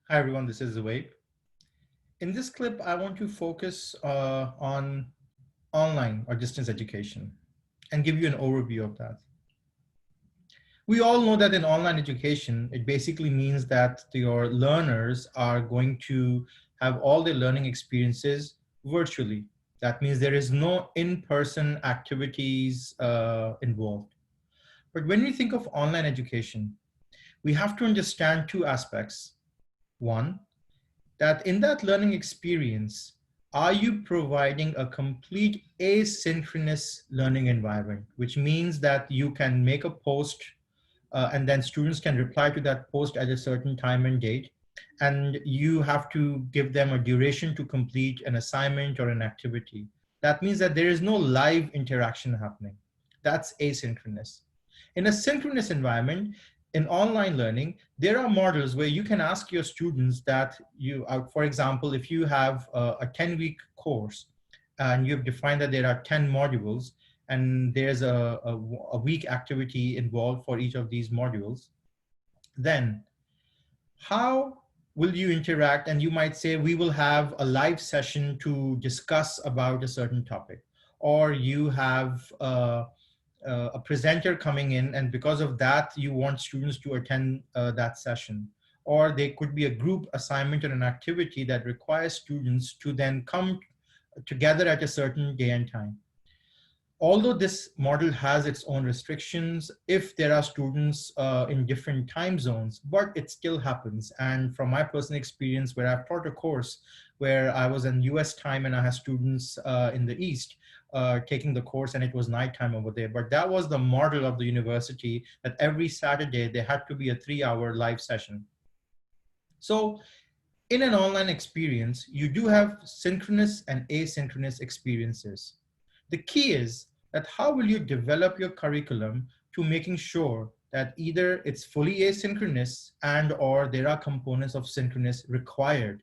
Hi everyone, this is Zubair. In this clip, I want to focus on online or distance education and give you an overview of that. We all know that in online education, it basically means that your learners are going to have all their learning experiences virtually. That means there is no in-person activities involved. But when we think of online education, we have to understand two aspects. One, that in that learning experience, are you providing a complete asynchronous learning environment, which means that you can make a post and then students can reply to that post at a certain time and date, and you have to give them a duration to complete an assignment or an activity. That means that there is no live interaction happening. That's asynchronous. In a synchronous environment, in online learning, there are models where you can ask your students that for example, if you have a 10-week course and you've defined that there are 10 modules and there's a week activity involved for each of these modules, then how will you interact? And you might say, we will have a live session to discuss about a certain topic, or you have a presenter coming in, and because of that, you want students to attend that session. Or there could be a group assignment or an activity that requires students to then come together at a certain day and time. Although this model has its own restrictions if there are students in different time zones, but it still happens. And from my personal experience, where I've taught a course where I was in US time and I had students in the East taking the course, and it was nighttime over there. But that was the model of the university, that every Saturday there had to be a 3-hour live session. So in an online experience, you do have synchronous and asynchronous experiences. The key is that how will you develop your curriculum to making sure that either it's fully asynchronous and or there are components of synchronous required.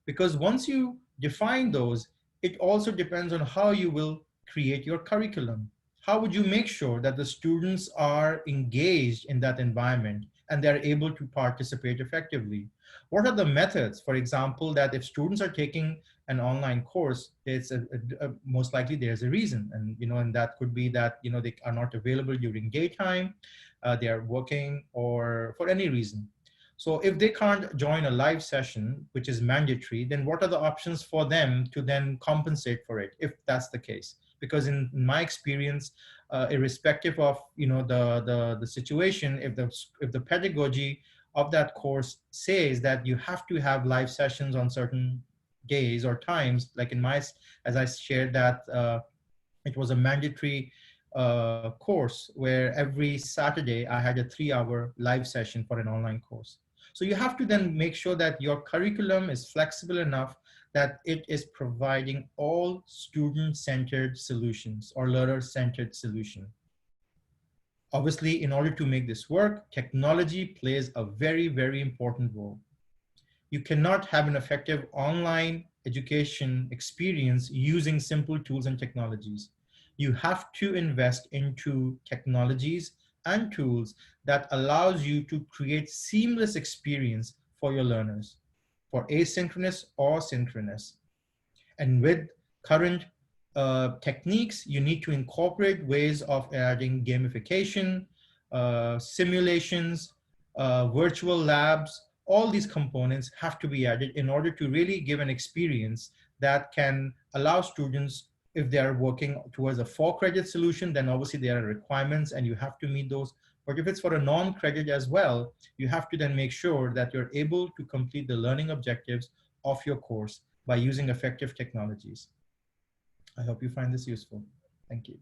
Because once you define those, it also depends on how you will create your curriculum. How would you make sure that the students are engaged in that environment and they're able to participate effectively? What are the methods, for example, that if students are taking an online course, it's most likely there's a reason, and and that could be that they are not available during daytime, they are working, or for any reason. So if they can't join a live session, which is mandatory, then what are the options for them to then compensate for it, if that's the case? Because in my experience, irrespective of the situation, if the pedagogy of that course says that you have to have live sessions on certain days or times, like in my, as I shared that it was a mandatory course where every Saturday I had a 3-hour live session for an online course. So you have to then make sure that your curriculum is flexible enough that it is providing all student-centered solutions or learner-centered solution. Obviously, in order to make this work, technology plays a very, very important role. You cannot have an effective online education experience using simple tools and technologies. You have to invest into technologies and tools that allows you to create seamless experience for your learners, for asynchronous or synchronous. And with current techniques, you need to incorporate ways of adding gamification, simulations, virtual labs. All these components have to be added in order to really give an experience that can allow students, if they are working towards a 4-credit solution, then obviously there are requirements and you have to meet those. But if it's for a non-credit as well, you have to then make sure that you're able to complete the learning objectives of your course by using effective technologies. I hope you find this useful. Thank you.